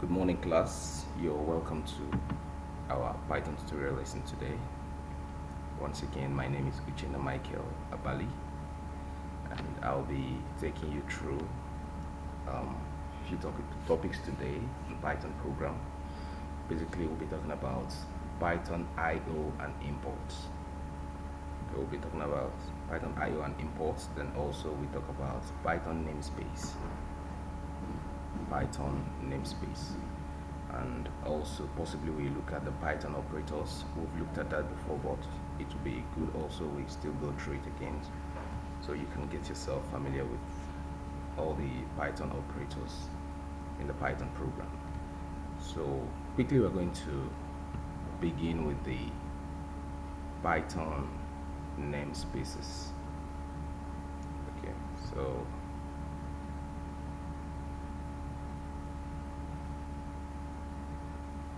Good morning, class. You're welcome to our Python tutorial lesson today. Once again, my name is Uchenna Michael Abali, and I'll be taking you through a few topics today in Python program. Basically, we'll be talking about Python I/O and imports. We'll be talking about Python I/O and imports. Then also we talk about Python namespace. Python namespace, and also possibly we look at the Python operators. We've looked at that before, but it would be good also we still go through it again so you can get yourself familiar with all the Python operators in the Python program. So quickly we're going to begin with the Python namespaces. Okay, so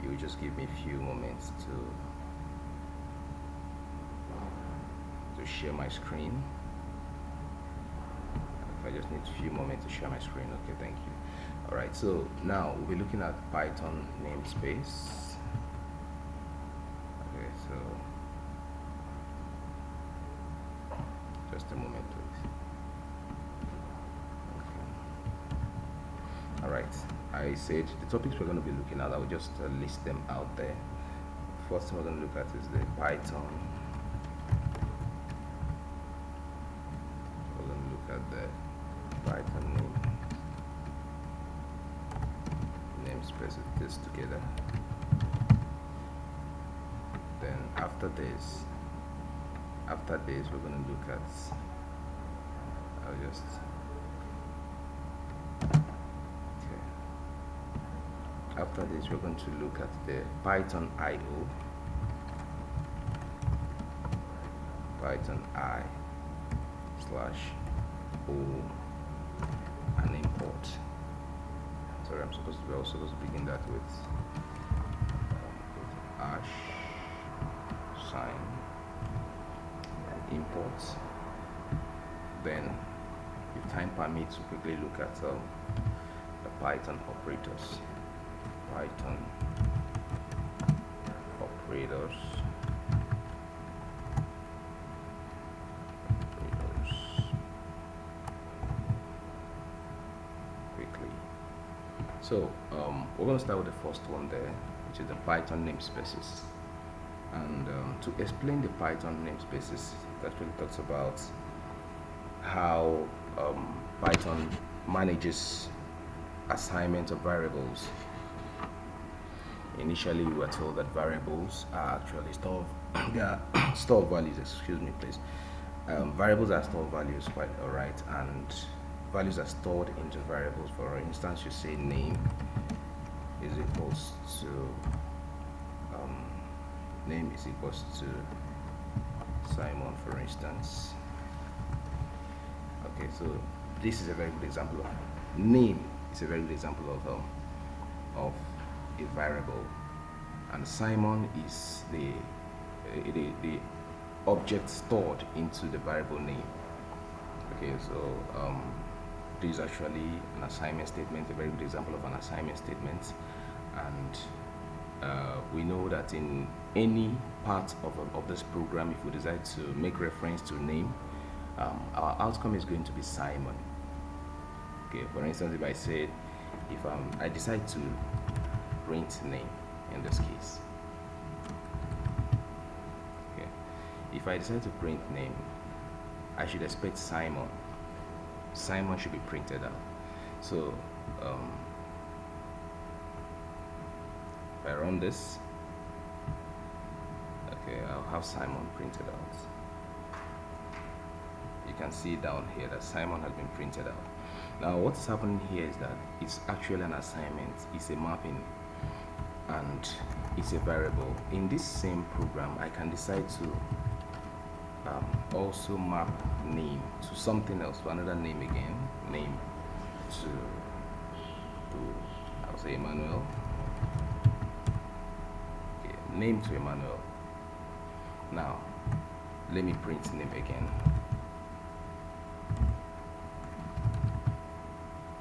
you just give me a few moments to share my screen. I just need a few moments to share my screen. Okay, thank you. All right, so now we'll be looking at Python namespace. Okay, so just a moment, please. Okay. All right, I said the topics we're going to be looking at, I'll just list them out there. First thing we're going to look at is the Python. We're going to look at the Python namespace this together. Then after this we're going to look at, after this we're going to look at the Python I/O, Python I/O and import. Sorry, we're also supposed to begin that with hash sign and imports. Then, if time permits, we quickly look at the Python operators. Python operators. Quickly. So we're going to start with the first one there, which is the Python namespaces. And to explain the Python namespaces, it actually talks about how Python manages assignment of variables. Initially, we were told that variables are actually store values. Excuse me, please. Variables are stored values, quite alright, and values are stored into variables. For instance, you say name is equals to Simon, for instance. Okay, so this is a very good example of name. It's a very good example of a variable, and Simon is the object stored into the variable name. Okay, so this is actually an assignment statement, a very good example of an assignment statement, and we know that in any part of this program, if we decide to make reference to name, our outcome is going to be Simon. Okay, for instance, if I said, I decide to print name in this case. Okay, if I decide to print name, I should expect Simon. Simon should be printed out. So if I run this, okay, I'll have Simon printed out. You can see down here that Simon has been printed out. Now what is happening here is that it's actually an assignment, it's a mapping, and it's a variable. In this same program, I can decide to also map name to something else, to another name again, name to I'll say Emmanuel. Okay, name to Emmanuel. Now let me print name again.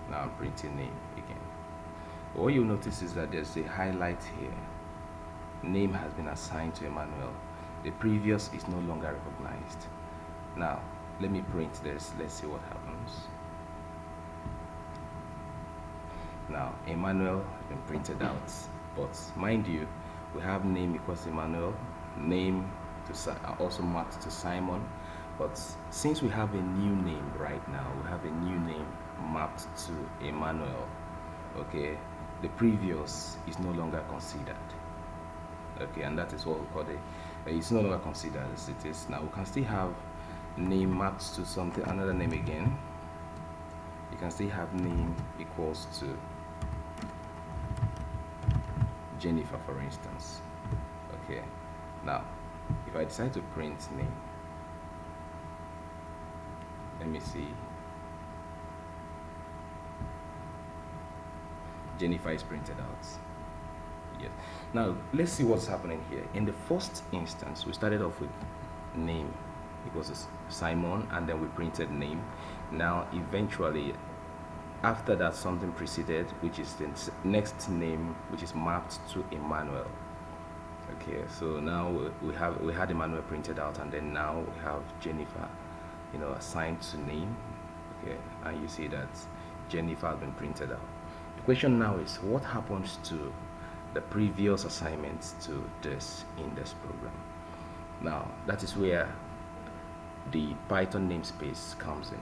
Now I'm printing name again. what you'll notice is that there's a highlight here. Name has been assigned to Emmanuel. The previous is no longer recognized. Now, let me print this. Let's see what happens. Now, Emmanuel has been printed out, but mind you, we have name equals Emmanuel, name to also marked to Simon. But since we have a new name right now, we have a new name mapped to Emmanuel. Okay, the previous is no longer considered. Okay, and that is what we call it. It's no longer considered as it is now. We can still have name mapped to something, another name again. You can still have name equals to Jennifer, for instance. Okay, now if I decide to print name, let me see. Jennifer is printed out. Yes. Now let's see what's happening here. In the first instance, we started off with name equals Simon, and then we printed name. Now eventually, after that, something preceded, which is the next name, which is mapped to Emmanuel. Okay, so now we had Emmanuel printed out, and then now we have Jennifer, assigned to name. Okay, and you see that Jennifer has been printed out. The question now is, what happens to the previous assignments to this in this program? Now that is where the Python namespace comes in.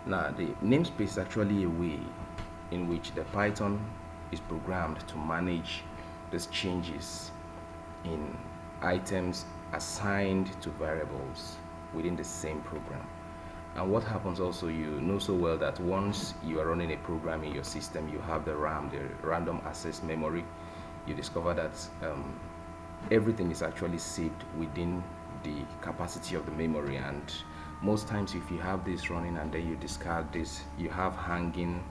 Now the namespace is actually a way in which the Python is programmed to manage these changes in items assigned to variables within the same program. And what happens also, you know so well that once you are running a program in your system, you have the RAM, the random access memory. You discover that everything is actually saved within the capacity of the memory, and most times if you have this running and then you discard this, you have hanging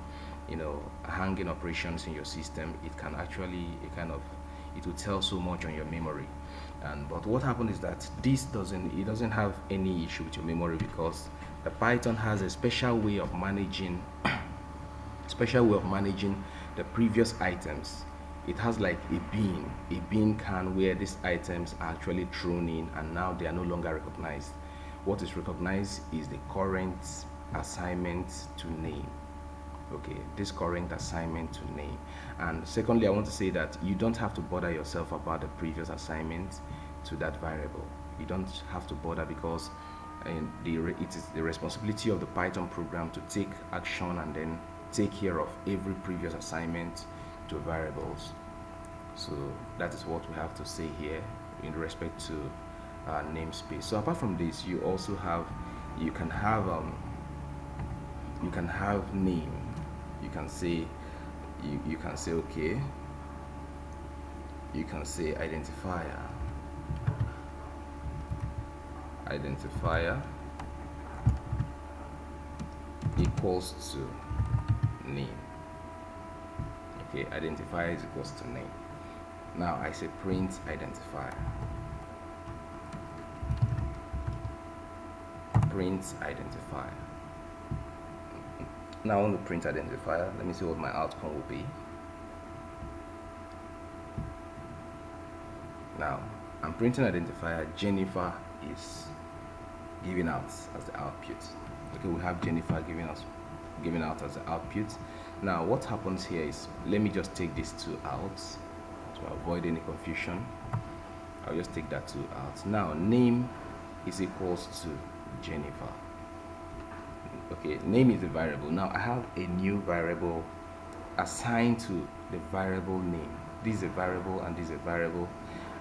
operations in your system. It can actually it will tell so much on your memory. But what happens is that this doesn't have any issue with your memory, because the Python has a special way of managing the previous items. It has like a bean can where these items are actually thrown in, and now they are no longer recognized. What is recognized is the current assignment to name. Okay, this current assignment to name. And secondly, I want to say that you don't have to bother yourself about the previous assignment to that variable. You don't have to bother, because it is the responsibility of the Python program to take action and then take care of every previous assignment to variables. So that is what we have to say here in respect to namespace. So apart from this, you also have you can have name. You can say okay, you can say identifier equals to name. Okay, identifier is equals to name. Now I say print identifier. Print identifier. Now on the print identifier, let me see what my outcome will be. Now I'm printing identifier. Jennifer is given out as the output. Okay, we have Jennifer given out as the output. Now what happens here is, let me just take these two out to avoid any confusion. I'll just take that two out. Now name is equals to Jennifer. Okay, name is a variable. Now I have a new variable assigned to the variable name. This is a variable and this is a variable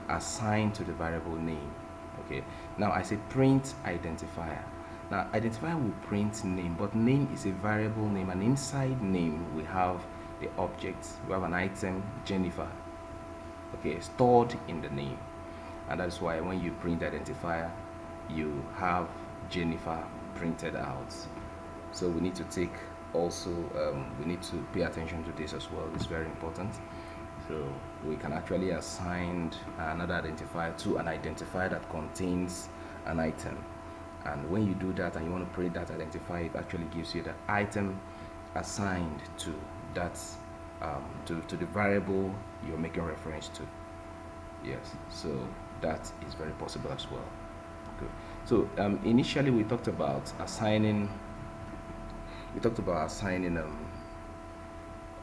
assigned to the variable name. Okay, now I say print identifier. Now identifier will print name, but name is a variable name, and inside name we have the object. We have an item Jennifer, okay, stored in the name, and that's why when you print identifier, you have Jennifer printed out. So we need to take also we need to pay attention to this as well. It's very important. So we can actually assign another identifier to an identifier that contains an item, and when you do that and you want to print that identifier, it actually gives you the item assigned to that to the variable you're making reference to. Yes, so that is very possible as well. Good. So initially we talked about assigning. We talked about assigning.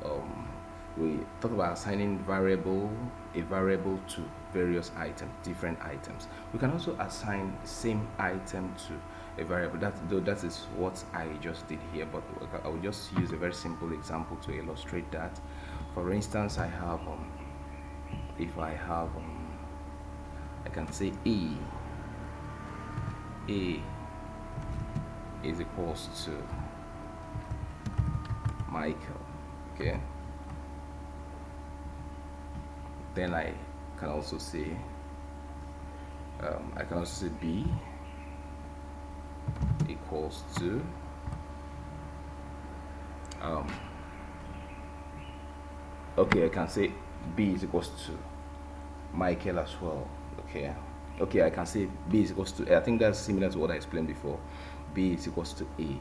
Um, we talked about assigning a variable to various items, different items. We can also assign the same item to a variable. That is what I just did here, but I will just use a very simple example to illustrate that. For instance, I have if I have I can say A is equals to Michael. Okay, then I can also say B equals to okay, I can say B is equals to Michael as well. Okay, I can say B is equals to A. I think that's similar to what I explained before. B is equals to A.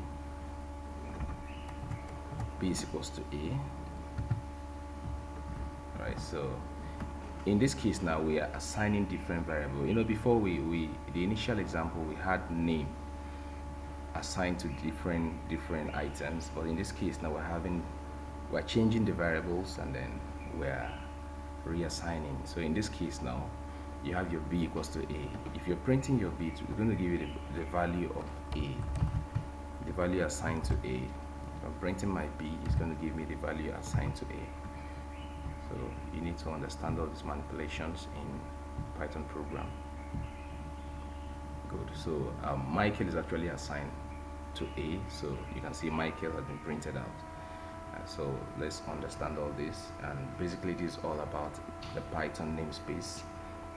B is equals to A. Alright, so in this case now we are assigning different variables. Before the initial example, we had name assigned to different items, but in this case now we're changing the variables and then we're reassigning. So in this case now you have your B equals to A. If you're printing your B, we're going to give you the value of A, the value assigned to A. If I'm printing my B, it's going to give me the value assigned to A. So you need to understand all these manipulations in Python program. Good. So Michael is actually assigned to A, so you can see Michael has been printed out. So let's understand all this, and basically this is all about the Python namespace.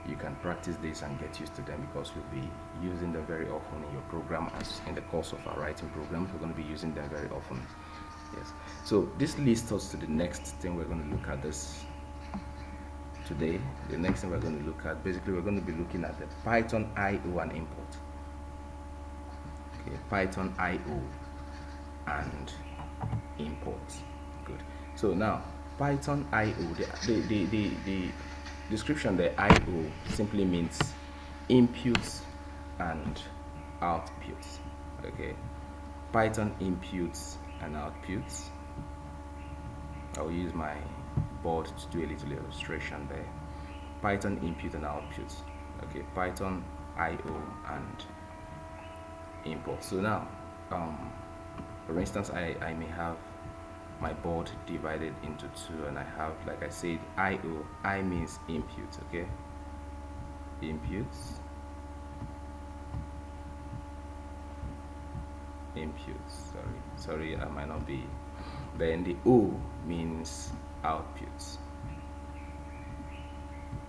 You can practice this and get used to them because you'll be using them very often in your program. As in the course of our writing programs, we're going to be using them very often. Yes. So this leads us to the next thing we're going to look at this today. The next thing we're going to look at, basically we're going to be looking at the Python IO and import. Okay, Python IO and import. Good. So now Python IO, the description, the IO simply means inputs and outputs. Okay, Python inputs and outputs. I'll use my board to do a little illustration there. Python input and outputs. Okay, Python IO and import. So now for instance, I may have my board divided into two, and I have, like I said, IO. I means input. Okay, inputs, sorry, I might not be. Then the O means outputs,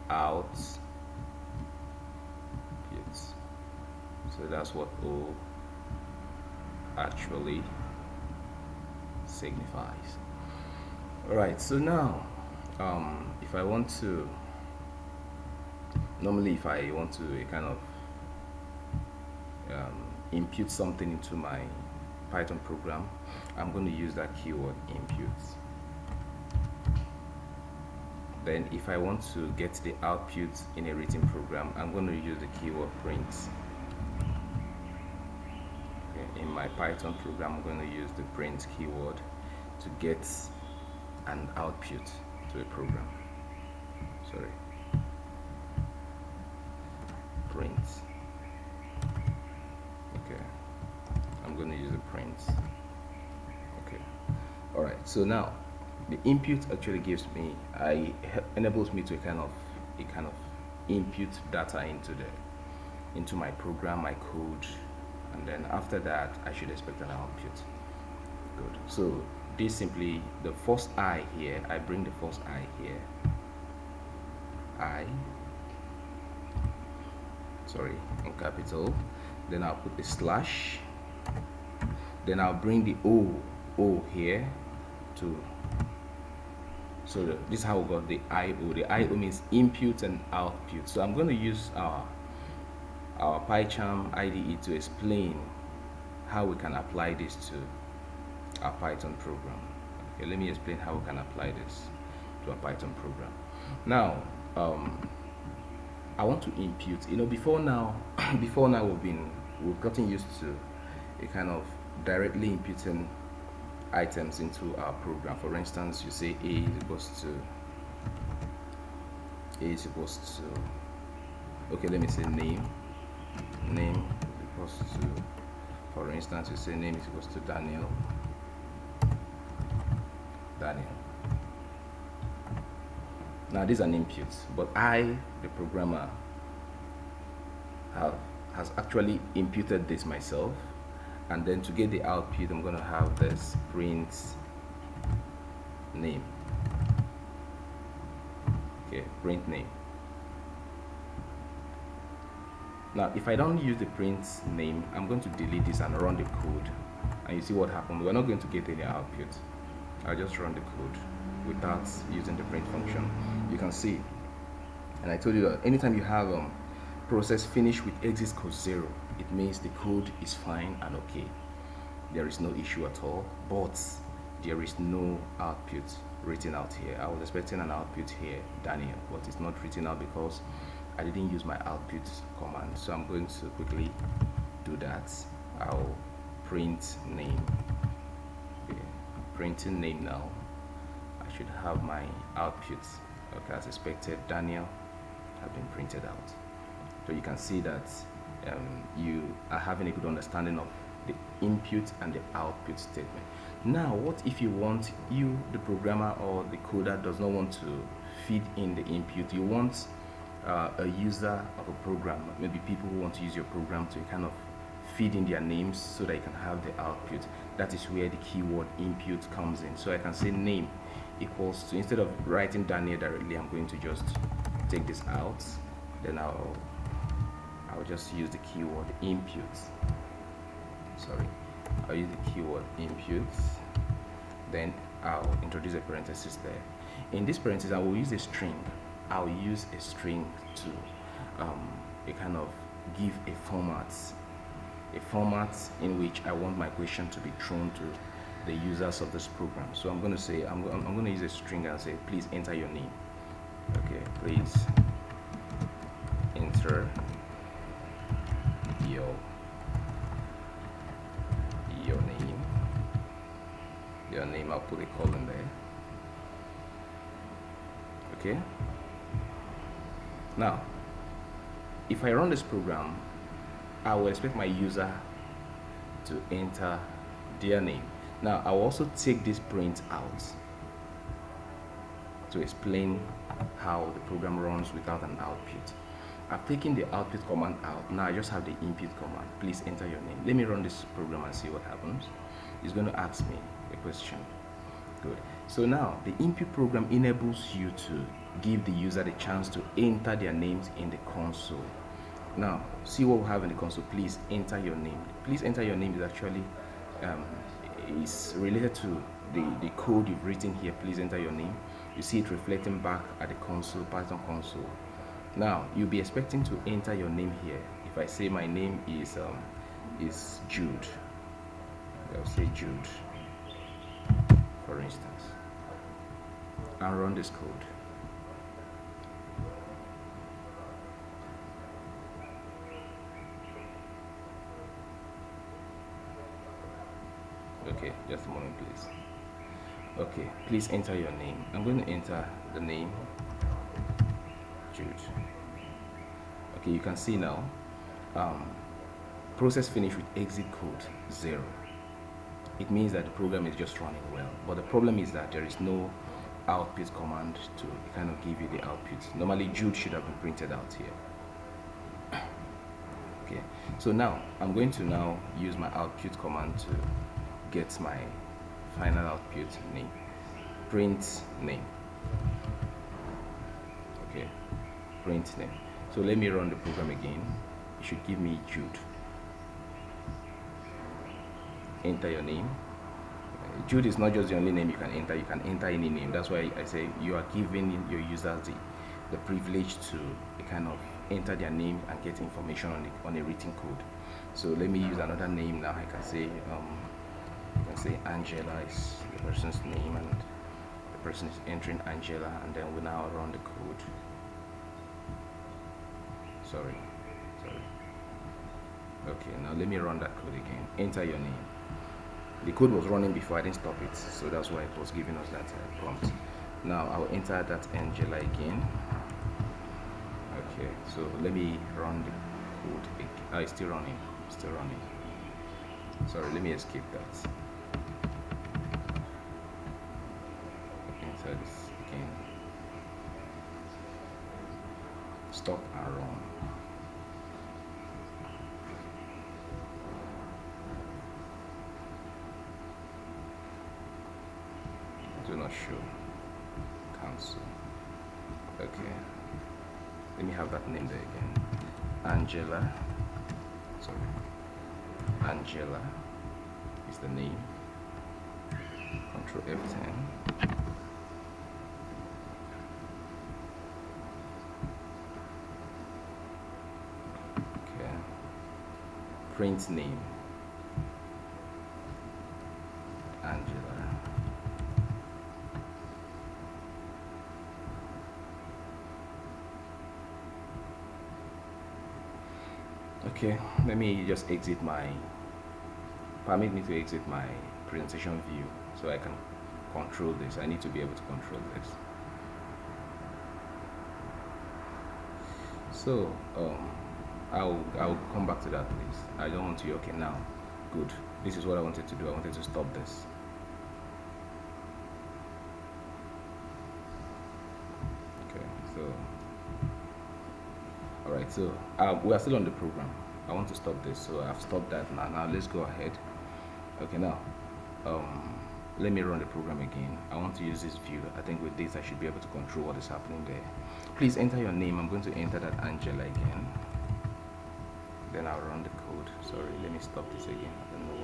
outputs. So that's what O actually signifies. Alright, so now if I want to, normally if I want to kind of input something into my Python program, I'm going to use that keyword inputs. Then if I want to get the output in a written program, I'm going to use the keyword print. In my Python program, I'm going to use the print keyword to get an output to a program. Sorry, print. Okay, I'm going to use the print. Okay, all right. So now the input actually gives me, enables me to kind of input data into my program, my code. And then after that, I should expect an output. Good. So this simply, the first I here, I bring the first I here. In capital. Then I'll put a slash. Then I'll bring the O here to. So this is how we got the IO. The IO means input and output. So I'm going to use our PyCharm IDE to explain how we can apply this to our Python program. Okay, let me explain how we can apply this to a Python program. Now, I want to impute. Before now, we've gotten used to a kind of directly imputing items into our program. For instance, you say a is equals to, okay, let me say name is equals to, for instance, you say name is equals to Daniel. Now these are inputs, but I, the programmer, has actually imputed this myself, and then to get the output, I'm going to have this print name. Okay, print name. Now, if I don't use the print name, I'm going to delete this and run the code, and you see what happened. We're not going to get any output. I'll just run the code without using the print function. You can see, and I told you that anytime you have process finish with exit code 0, it means the code is fine and okay. There is no issue at all, but there is no output written out here. I was expecting an output here, Daniel, but it's not written out because I didn't use my output command. So I'm going to quickly do that. I'll print name. Okay, printing name now. I should have my output. Okay, as expected, Daniel have been printed out. So you can see that you are having a good understanding of the input and the output statement. Now, what if you want, the programmer or the coder does not want to feed in the input? You want a user of a program, maybe people who want to use your program, to kind of feed in their names so that you can have the output. That is where the keyword input comes in. So I can say name equals to, instead of writing Daniel directly, I'm going to just take this out, then I'll just use the keyword input. I'll use the keyword input, then I'll introduce a parenthesis there. In this parenthesis, I will use a string. I'll use a string to a kind of give a format in which I want my question to be thrown to the users of this program. So I'm going to say, I'm going to use a string and say, please enter your name. Okay, please enter your name. I'll put a colon there. Okay, now if I run this program, I will expect my user to enter their name. Now I'll also take this print out to explain how the program runs without an output. I've taken the output command out. Now I just have the input command. Please enter your name. Let me run this program and see what happens. It's going to ask me a question. Good. So now the input program enables you to give the user the chance to enter their names in the console. Now see what we have in the console. Please enter your name. Please enter your name is actually is related to the code you've written here. Please enter your name. You see it reflecting back at the console, Python console. Now you'll be expecting to enter your name here. If I say my name is Jude, I'll say Jude, for instance, and run this code. Okay, just a moment, please. Okay, please enter your name. I'm going to enter the name Jude. Okay, you can see now process finished with exit code 0. It means that the program is just running well, but the problem is that there is no output command to kind of give you the output. Normally Jude should have been printed out here. Okay, so now I'm going to now use my output command to get my final output name, print name. Okay, print name. So let me run the program again. It should give me Jude. Enter your name. Jude is not just the only name you can enter. You can enter any name. That's why I say you are giving your users the privilege to kind of enter their name and get information on a written code. So let me use another name now. I can say can say Angela is the person's name, and the person is entering Angela, and then we now run the code. Sorry. Okay, now let me run that code again. Enter your name. The code was running before, I didn't stop it, so that's why it was giving us that prompt. Now I'll enter that Angela again. Okay, so let me run the code again. It's still running. Sorry, let me escape that. Enter this again. Stop and run. Do not show. Cancel. Okay. Let me have that name there again. Angela is the name. Control F10. Okay. Print name. Angela. Okay, let me just permit me to exit my presentation view so I can control this. I need to be able to control this. So I'll come back to that, please. I don't want to. Okay, now good. This is what I wanted to do. I wanted to stop this. Okay, so all right, so we are still on the program. I want to stop this, so I've stopped that now. Now let's go ahead. Okay, now let me run the program again. I want to use this view. I think with this I should be able to control what is happening there. Please enter your name. I'm going to enter that Angela again. Then I'll run the code. Sorry, let me stop this again. I don't know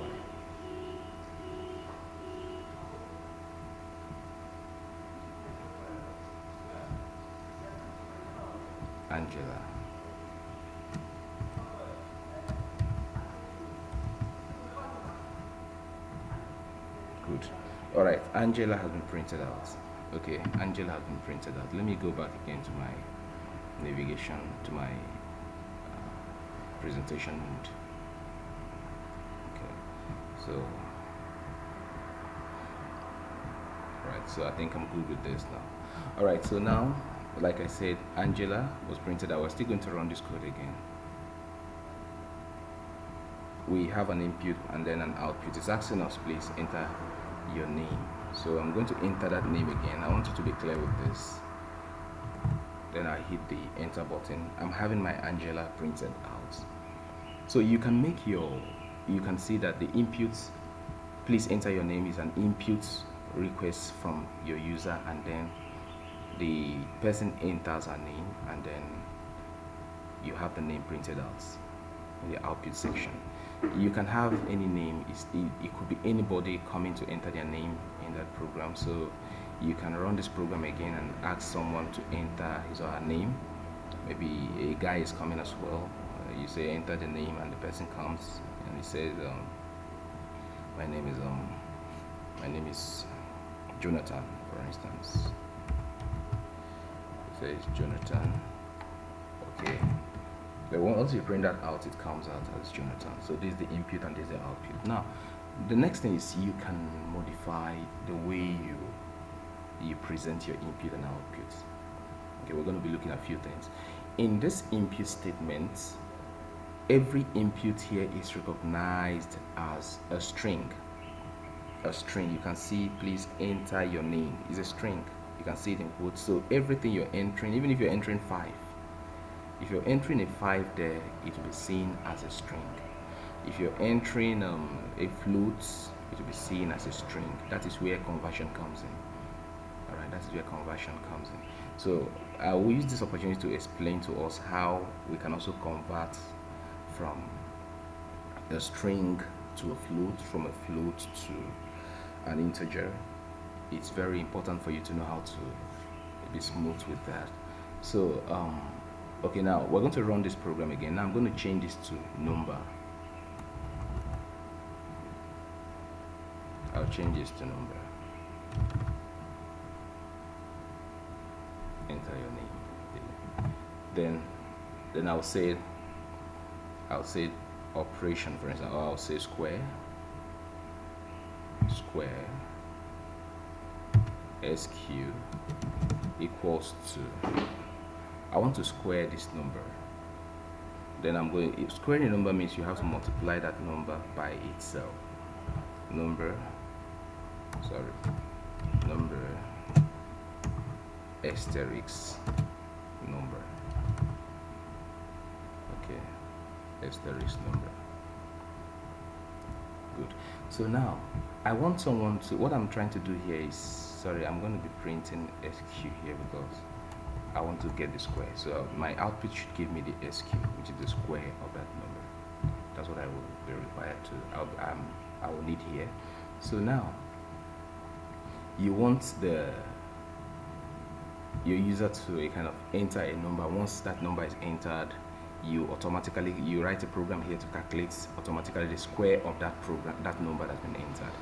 why. Angela. Good. All right, Angela has been printed out. Okay, Angela has been printed out. Let me go back again to my navigation, to my presentation mode. Okay, so right, so I think I'm good with this now. All right, so now, like I said, Angela was printed out. We're still going to run this code again. We have an input and then an output. It's asking us, please enter your name. So I'm going to enter that name again. I want you to be clear with this. Then I hit the enter button. I'm having my Angela printed out. So you can you can see that the inputs, please enter your name, is an input request from your user, and then the person enters a name, and then you have the name printed out in the output section. You can have any name. It could be anybody coming to enter their name in that program. So you can run this program again and ask someone to enter his or her name. Maybe a guy is coming as well. You say enter the name, and the person comes and he says, my name is Jonathan, for instance. It says Jonathan. Okay. But once you print that out, it comes out as Jonathan. So this is the input and this is the output. Now, the next thing is you can modify the way you present your input and output. Okay, we're going to be looking at a few things. In this input statement, every input here is recognized as a string. A string. You can see, please enter your name, is a string. You can see it in quotes. So everything you're entering, even if you're entering 5, if you're entering a 5 there, it will be seen as a string. If you're entering a float, it will be seen as a string. That is where conversion comes in. All right, that is where conversion comes in. So I will use this opportunity to explain to us how we can also convert from a string to a float, from a float to an integer. It's very important for you to know how to be smooth with that. So okay, now we're going to run this program again. Now I'm going to change this to number. I'll change this to number. Enter your name. Then I'll say operation, for instance, or I'll say square SQ equals to, I want to square this number. Then I'm going, if squaring a number means you have to multiply that number by itself. Number asterisk number. Okay, asterisk number. Good. So now I want someone to, what I'm trying to do here is, sorry, I'm going to be printing SQ here because I want to get the square. So my output should give me the SQ, which is the square of that number. That's what I will be required to, I will need here. So now you want your user to kind of enter a number. Once that number is entered, you write a program here to calculate automatically the square of that number that's been entered.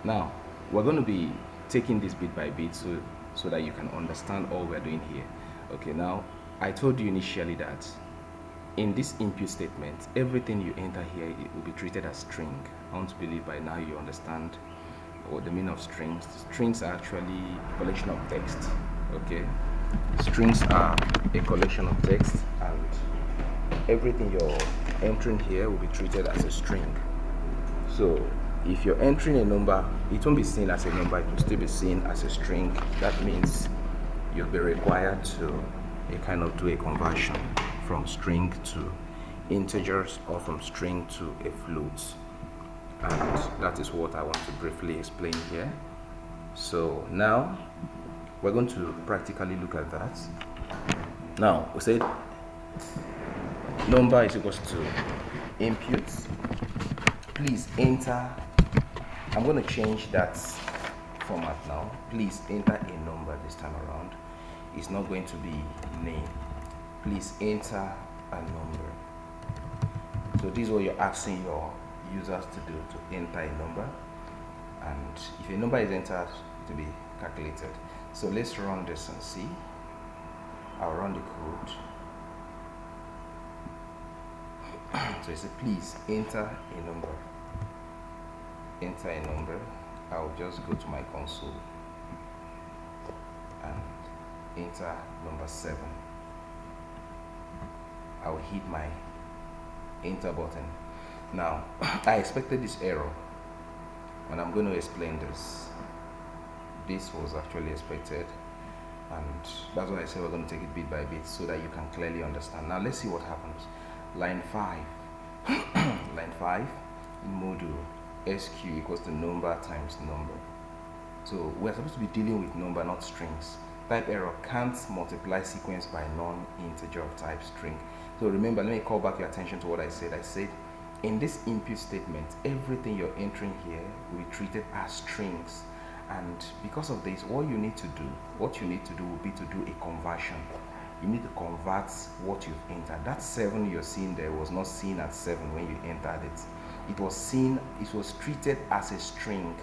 Now we're going to be taking this bit by bit so that you can understand all we're doing here. Okay, now I told you initially that in this input statement, everything you enter here, it will be treated as string. I want to believe by now you understand what the meaning of strings. Strings are actually a collection of text. Okay, strings are a collection of text, and everything you're entering here will be treated as a string. So if you're entering a number, it won't be seen as a number, it will still be seen as a string. That means you'll be required to kind of do a conversion from string to integers or from string to a float, and that is what I want to briefly explain here. So now we're going to practically look at that. Now we said number is equals to input. Please enter, I'm going to change that format now. Please enter a number this time around. It's not going to be name. Please enter a number. So this is what you're asking your users to do, to enter a number, and if a number is entered, it will be calculated. So let's run this and see. I'll run the code. So it says please enter a number. Enter a number. I'll just go to my console and enter number 7. I'll hit my enter button. Now I expected this error, and I'm going to explain this. This was actually expected, and that's why I said we're going to take it bit by bit so that you can clearly understand. Now let's see what happens. Line 5 line 5 in module SQ equals to number times number. So we're supposed to be dealing with number, not strings. Type error, can't multiply sequence by non-integer of type string. So remember, let me call back your attention to what I said. I said in this input statement, everything you're entering here will be treated as strings, and because of this, what you need to do will be to do a conversion. You need to convert what you've entered. That 7 you're seeing there was not seen as 7 when you entered it. It was treated as a string.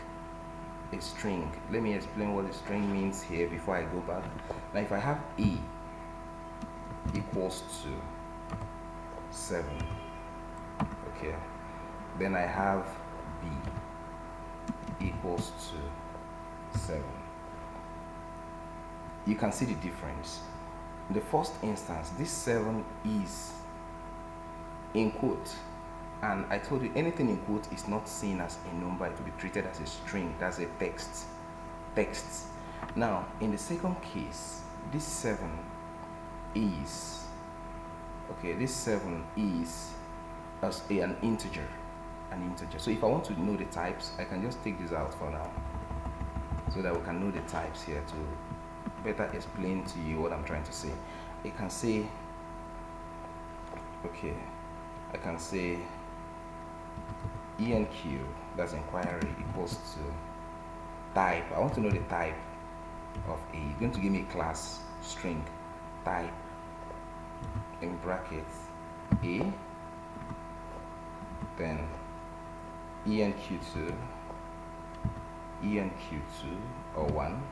A string. Let me explain what a string means here before I go back. Now if I have A equals to 7, okay, then I have B equals to 7. You can see the difference. In the first instance, this 7 is in quote, and I told you anything in quote is not seen as a number, it will be treated as a string. That's a text. Now in the second case, this 7 is as an integer. So if I want to know the types, I can just take this out for now so that we can know the types here to better explain to you what I'm trying to say. I can say enq, that's inquiry, equals to type. I want to know the type of A. It's going to give me a class string type in brackets A, then enq2 enq2 or 1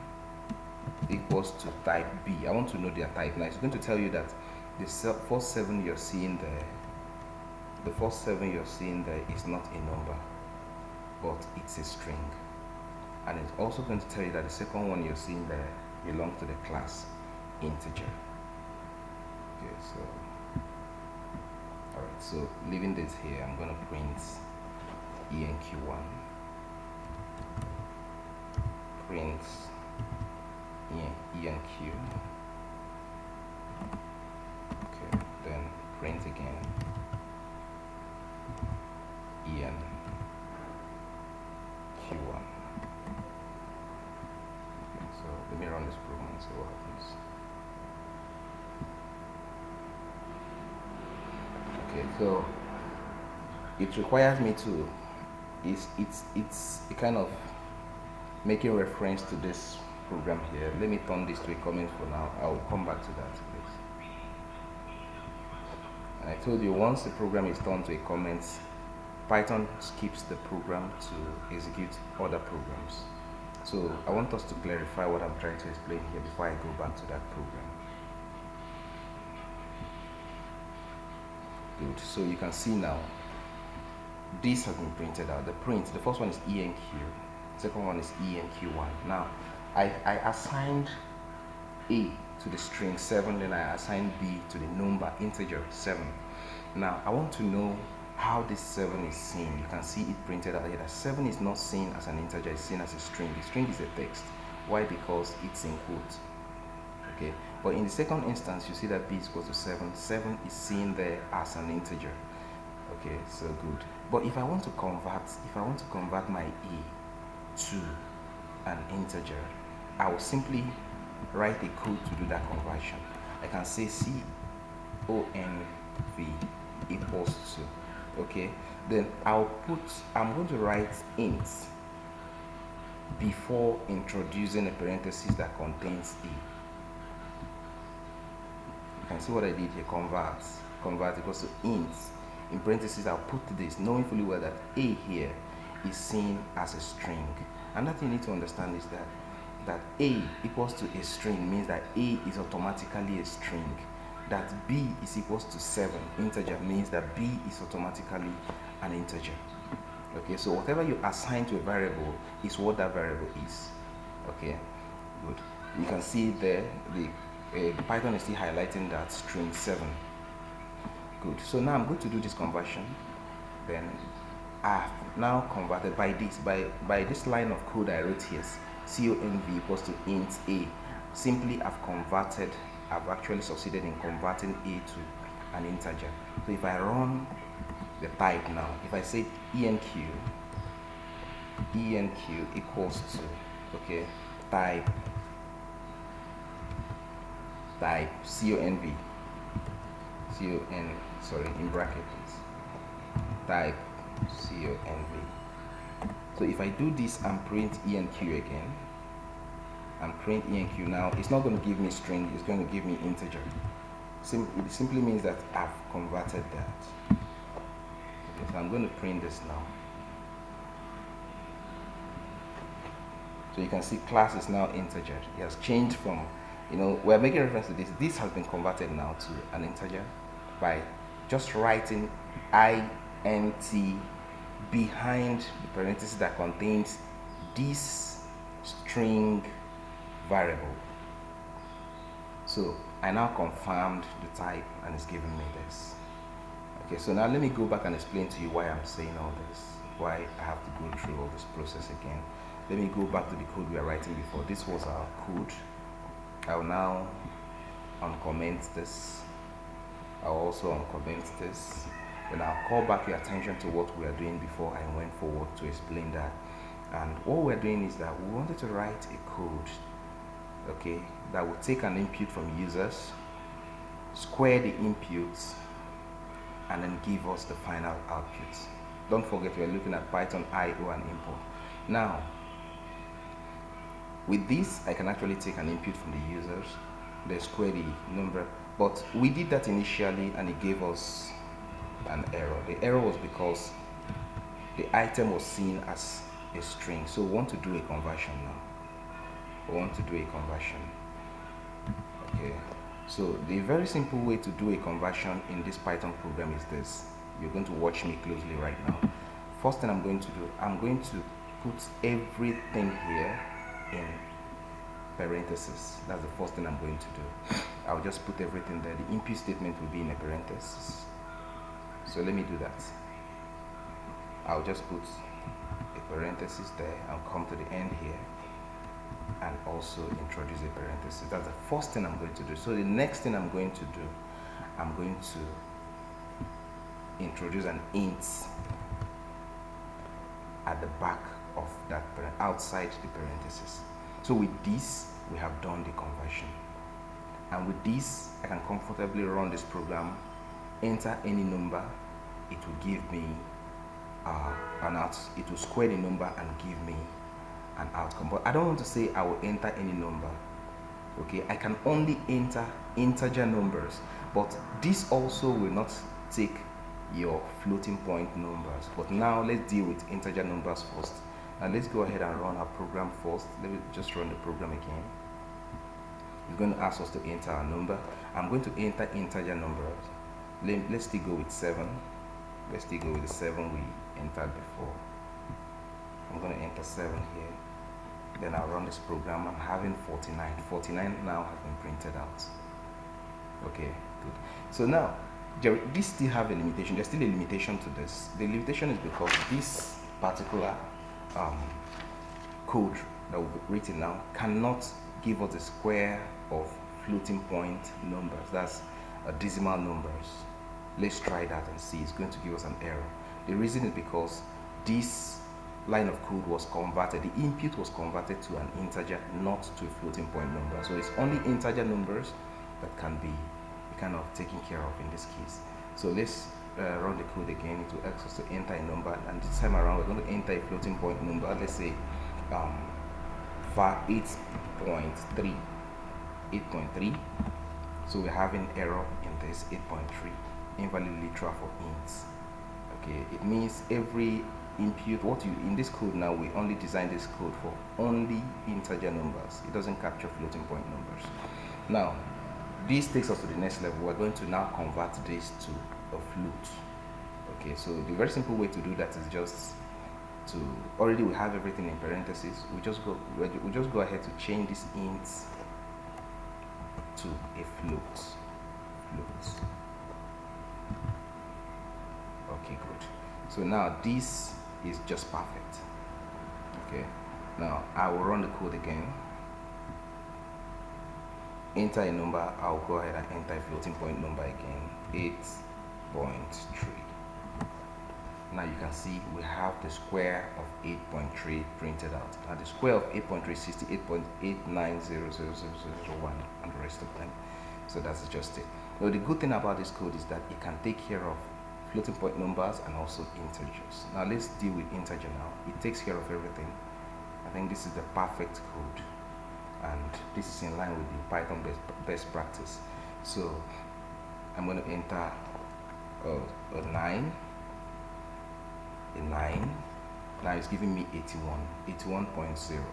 equals to type B. I want to know their type. Now it's going to tell you that the first 7 you're seeing there, is not a number, but it's a string. And it's also going to tell you that the second one you're seeing there belongs to the class integer. Okay, so alright, so leaving this here, I'm going to print enq1, print enq, okay, then print again enq1. Okay, so let me run this program and see what happens. Okay, so it requires me to, it's a kind of making reference to this program here. Let me turn this to a comment for now. I'll come back to that, please. And I told you, once the program is turned to a comment, Python skips the program to execute other programs. So I want us to clarify what I'm trying to explain here before I go back to that program. Good. So you can see now this has been printed out. The first one is enq, second one is enq1. Now I assigned A to the string 7, then I assigned B to the number integer 7. Now I want to know how this 7 is seen. You can see it printed out here that 7 is not seen as an integer, it's seen as a string. The string is a text. Why? Because it's in quotes. Okay, but in the second instance you see that B is equal to 7. 7 is seen there as an integer. Okay, so good. But if I want to convert my A to an integer, I will simply write a code to do that conversion. I can say conv equals to, okay, then I'm going to write int before introducing a parenthesis that contains A. You can see what I did here. Convert equals to int. In parentheses, I'll put this, knowing fully well that A here is seen as a string. Another thing you need to understand is that A equals to a string means that A is automatically a string. That B is equals to 7 integer means that B is automatically an integer. Okay, so whatever you assign to a variable is what that variable is. Okay, good. You can see there the Python is still highlighting that string 7. Good. So now I'm going to do this conversion. Then I've now converted by this line of code I wrote here, conv equals to int A. Simply I've actually succeeded in converting A to an integer. So if I run the type now, if I say enq equals to, okay, type conv, in brackets, type conv. So if I do this and print enq again, and print enq now, it's not going to give me string, it's going to give me integer. It simply means that I've converted that. Okay, so I'm going to print this now. So you can see class is now integer. It has changed from, we're making reference to this. This has been converted now to an integer by just writing int behind the parenthesis that contains this string variable. So I now confirmed the type and it's giving me this. Okay, so now let me go back and explain to you why I'm saying all this, why I have to go through all this process again. Let me go back to the code we were writing before. This was our code. I'll now uncomment this. I'll also uncomment this. Then I'll call back your attention to what we are doing before I went forward to explain that. And what we're doing is that we wanted to write a code, okay, that will take an input from users, square the inputs, and then give us the final output. Don't forget we're looking at Python IO and import. Now, with this, I can actually take an input from the users, then square the number. But we did that initially and it gave us an error. The error was because the item was seen as a string. So we want to do a conversion now. We want to do a conversion. Okay, so the very simple way to do a conversion in this Python program is this. You're going to watch me closely right now. First thing I'm going to do, I'm going to put everything here in parentheses. That's the first thing I'm going to do. I'll just put everything there. The input statement will be in a parenthesis. So let me do that. I'll just put a parenthesis there and come to the end here and also introduce a parenthesis. That's the first thing I'm going to do. So the next thing I'm going to do, I'm going to introduce an int at the back of that outside the parenthesis. So with this, we have done the conversion. And with this, I can comfortably run this program, enter any number, it will give me an out. It will square the number and give me an outcome. But I don't want to say I will enter any number. Okay, I can only enter integer numbers, but this also will not take your floating point numbers. But now let's deal with integer numbers first. Now let's go ahead and run our program first. Let me just run the program again. It's going to ask us to enter a number. I'm going to enter integer numbers. Let's still go with 7. Let's still go with the 7 we entered before. I'm going to enter 7 here. Then I'll run this program. I'm having 49. 49 now has been printed out. Okay, good. So now, this still have a limitation. There's still a limitation to this. The limitation is because this particular code that we've written now cannot give us the square of floating point numbers. That's decimal numbers. Let's try that and see. It's going to give us an error. The reason is because this line of code was converted. The input was converted to an integer, not to a floating point number. So it's only integer numbers that can be kind of taken care of in this case. So let's run the code again. It will ask us to enter a number, and this time around we're going to enter a floating point number. Let's say 8.3. 8.3. So we're having error in this 8.3, invalid literal for ints. Okay, it means every input, in this code now, we only design this code for only integer numbers. It doesn't capture floating point numbers. Now this takes us to the next level. We're going to now convert this to a float. Okay, so the very simple way to do that is just to, already we have everything in parentheses. We just go ahead to change this int to a float. Okay, good. So now this is just perfect. Okay, now I will run the code again. Enter a number. I'll go ahead and enter a floating point number again, 8.3. Now you can see we have the square of 8.3 printed out. Now the square of 8.3 is 68.89000001 and the rest of them. So that's just it. Now the good thing about this code is that it can take care of floating point numbers and also integers. Now let's deal with integer now. It takes care of everything. I think this is the perfect code, and this is in line with the Python best practice. So I'm going to enter a 9. Now it's giving me 81.0.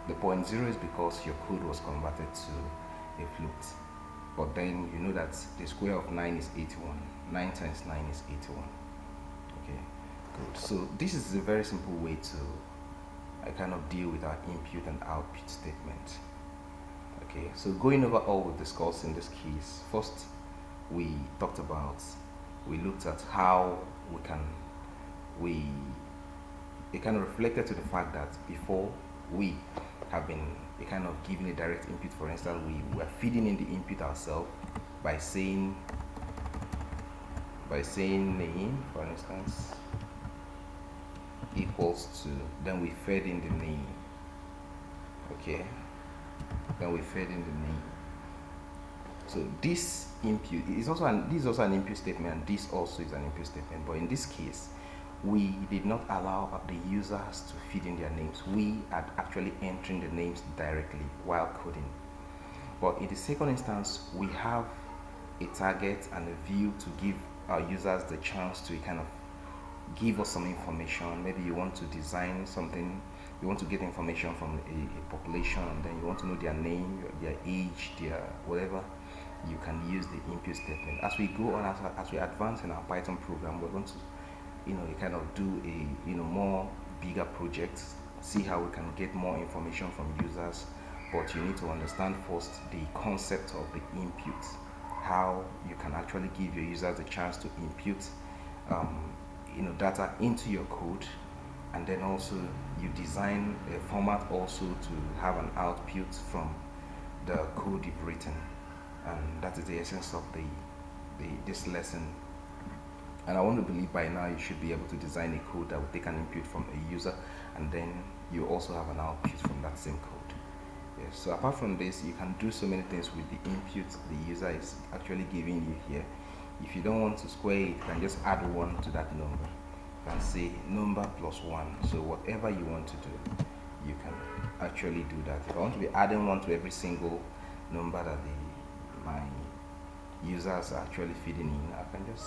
The 0.0 is because your code was converted to a float. But then you know that the square of 9 is 81. 9 times 9 is 81. Okay, good. So this is a very simple way to kind of deal with our input and output statement. Okay, so going over all we've discussed in this case, first we looked at how it kind of reflected to the fact that before we have been kind of giving a direct input. For instance, we were feeding in the input ourselves by saying name, for instance, equals to, then we fed in the name. Okay, then we fed in the name. So this input is also an input statement, and this also is an input statement. But in this case, we did not allow the users to feed in their names. We are actually entering the names directly while coding. But in the second instance, we have a target and a view to give our users the chance to kind of give us some information. Maybe you want to design something, you want to get information from a population, and then you want to know their name, their age, their whatever. You can use the input statement. As we go on, as we advance in our Python program, we're going to, kind of do a, more bigger projects, see how we can get more information from users. But you need to understand first the concept of the input, how you can actually give your users a chance to input, data into your code, and then also you design a format also to have an output from the code you've written. And that is the essence of this lesson. And I want to believe by now you should be able to design a code that will take an input from a user, and then you also have an output from that same code. Yes. So apart from this, you can do so many things with the input the user is actually giving you here. If you don't want to square it, you can just add 1 to that number. You can say number plus 1. So whatever you want to do, you can actually do that. If I want to be adding 1 to every single number that my users are actually feeding in, I can just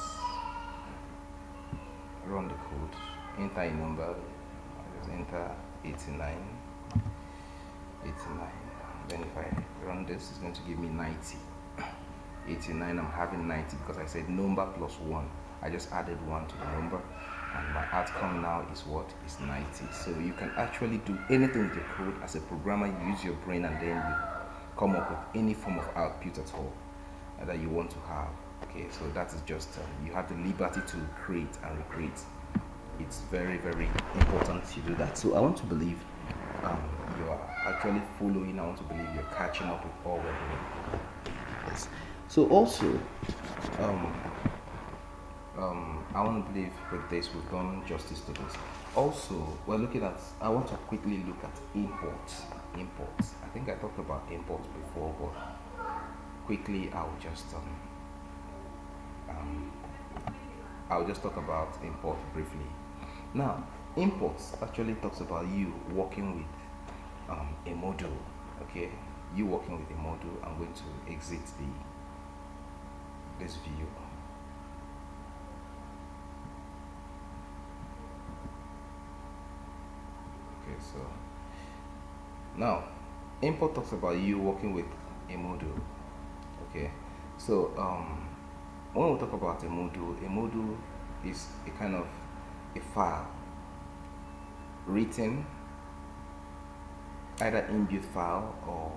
run the code, enter a number, I just enter 89. Then if I run this, it's going to give me 90. 89, I'm having 90 because I said number plus 1. I just added 1 to the number, and my outcome now is what? Is 90. So you can actually do anything with your code. As a programmer, you use your brain, and then you come up with any form of output at all that you want to have. Okay, so that is just you have the liberty to create and recreate. It's very, very important to do that. So I want to believe you are actually following. I want to believe you're catching up with all we're doing. Yes. So also, I want to believe with this we've done justice to this. Also, we're looking at. I want to quickly look at imports. Imports. I think I talked about imports before, but quickly I'll just talk about import briefly. Now, imports actually talks about you working with a module. Okay, you working with a module. I'm going to exit this view. Okay, so now import talks about you working with a module. Okay, so when we talk about a module is a kind of a file written, either inbuilt file, or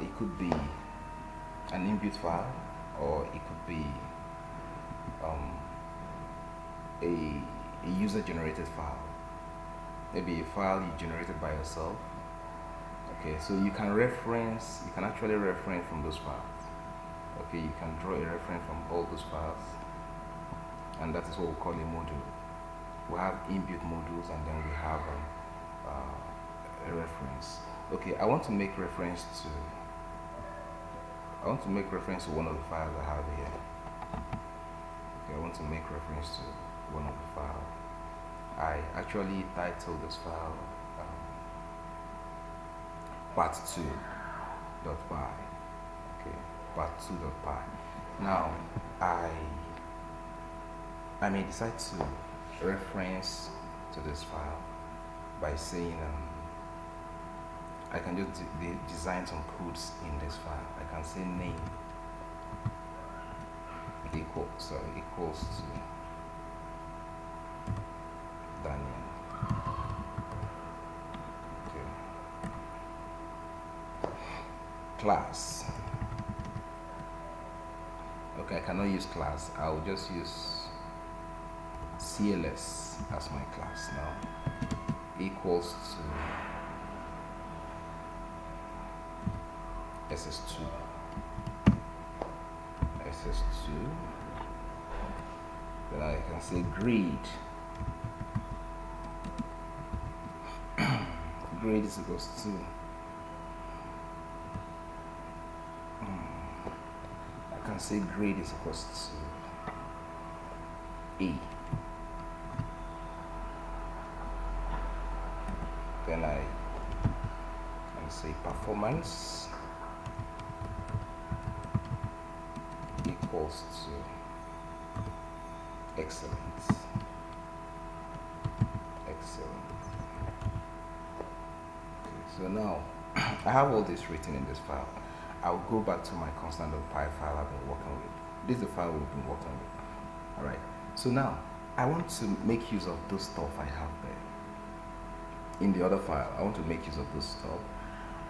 it could be an inbuilt file, or it could be a user generated file, maybe a file you generated by yourself. Okay, so you can actually reference from those files. Okay, you can draw a reference from all those files, and that is what we call a module. We have inbuilt modules, and then we have a reference. Okay, I want to make reference to one of the files I have here. Okay, I want to make reference to one of the files. I actually titled this file part2.py. Okay, part2.py. Now I may decide to reference to this file by saying I can just design some codes in this file. I can say name equals to Daniel. Okay. Class. Okay, I cannot use class. I will just use CLS as my class now. Equals to SS2. Then I can say grade. Grade is equals to I can say grade is equals to A. Then I can say performance equals to excellence. So now I have all this written in this file. I'll go back to my constant.py file I've been working with. This is the file we've been working with. All right. So now I want to make use of those stuff I have there. In the other file, I want to make use of this stuff.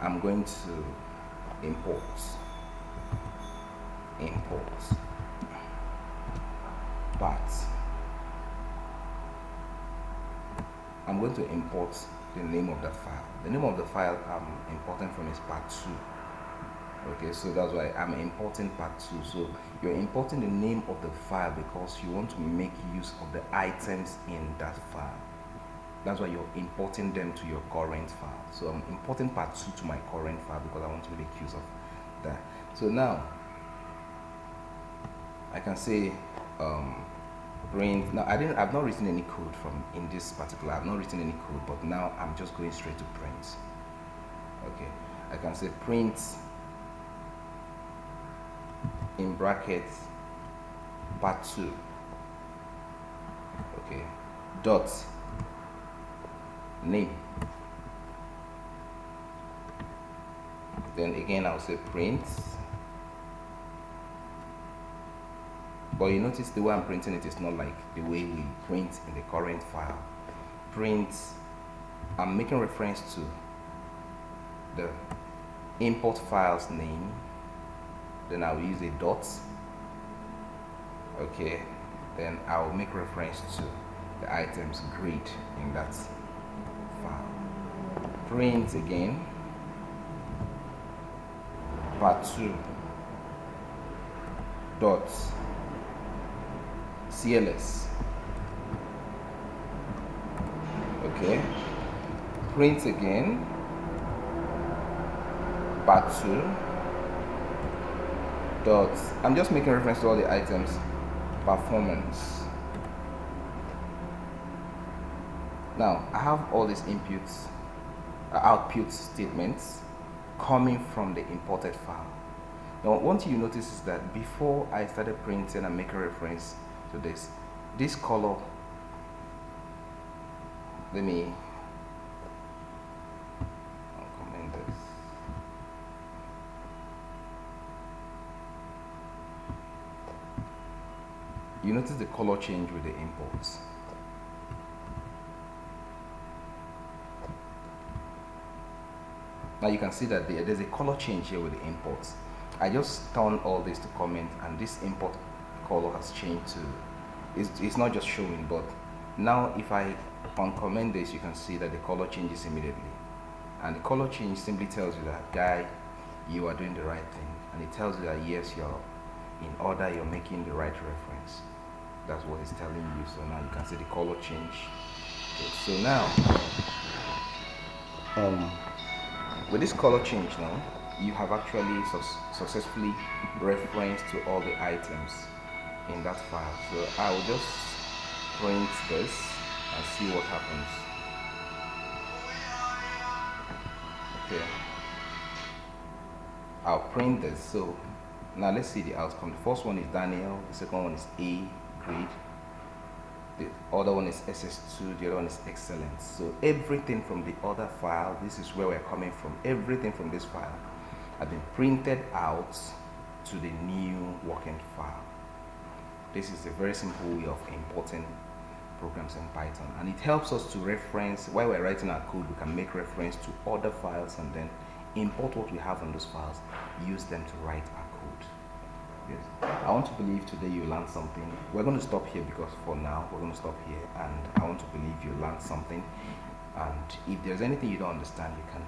I'm going to import. But I'm going to import the name of that file. The name of the file I'm importing from is part2. Okay, so that's why I'm importing part2. So you're importing the name of the file because you want to make use of the items in that file. That's why you're importing them to your current file. So I'm importing part2 to my current file because I want to make use of that. So now I can say print. Now I've not written any code in this particular. I've not written any code, but now I'm just going straight to print. Okay, I can say print in brackets part2. Okay, dot name. Then again I'll say print. But you notice the way I'm printing it is not like the way we print in the current file. Print, I'm making reference to the import file's name. Then I'll use a dot. Okay, then I'll make reference to the items grid in that file. Print again, part2 dot CLS. Okay, print again, part2 dot, I'm just making reference to all the items, performance. Now I have all these inputs, output statements coming from the imported file. Now one thing you notice is that before I started printing and making reference to this color, let me comment this. You notice the color change with the imports. Now you can see that there's a color change here with the imports. I just turned all this to comment, and this import color has changed to, it's not just showing, but now if I uncomment this, you can see that the color changes immediately. And the color change simply tells you that, guy, you are doing the right thing. And it tells you that yes, you're in order, you're making the right reference. That's what it's telling you. So now you can see the color change. So now with this color change now, you have actually successfully referenced to all the items in that file. So I will just print this and see what happens. Okay, I'll print this. So now let's see the outcome. The first one is Daniel, the second one is A grade, the other one is SS2, the other one is excellence. So everything from the other file, this is where we're coming from, everything from this file have been printed out to the new working file. This is a very simple way of importing programs in Python, and it helps us to reference, while we're writing our code, we can make reference to other files and then import what we have on those files, use them to write our code. Yes. I want to believe today you learned something. We're going to stop here because for now we're going to stop here, and I want to believe you learned something. And if there's anything you don't understand, you can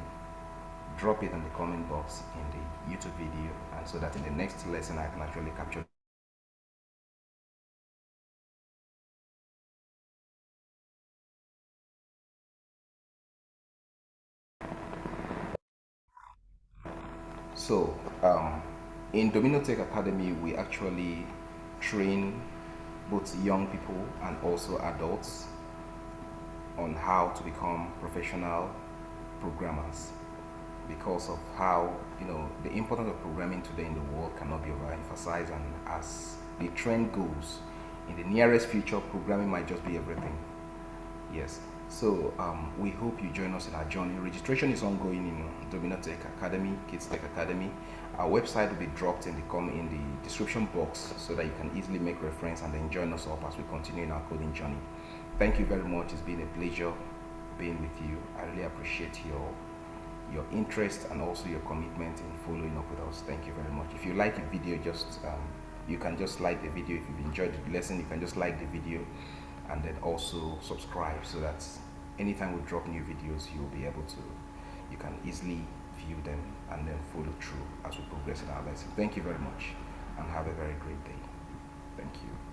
drop it in the comment box in the YouTube video, and so that in the next lesson I can actually capture. So in Domino Tech Academy, we actually train both young people and also adults on how to become professional programmers, because of how, you know, the importance of programming today in the world cannot be overemphasized, and as the trend goes, in the nearest future, programming might just be everything. Yes, So we hope you join us in our journey. Registration is ongoing in Domino Tech Academy, Kids Tech Academy. Our website will be dropped in the description box so that you can easily make reference and then join us up as we continue in our coding journey. Thank you very much. It's been a pleasure being with you. I really appreciate your interest and also your commitment in following up with us. Thank you very much. If you like the video, you can just like the video. If you've enjoyed the lesson, you can just like the video and then also subscribe so that anytime we drop new videos, you can easily view them and then follow through as we progress in our lesson. Thank you very much and have a very great day. Thank you.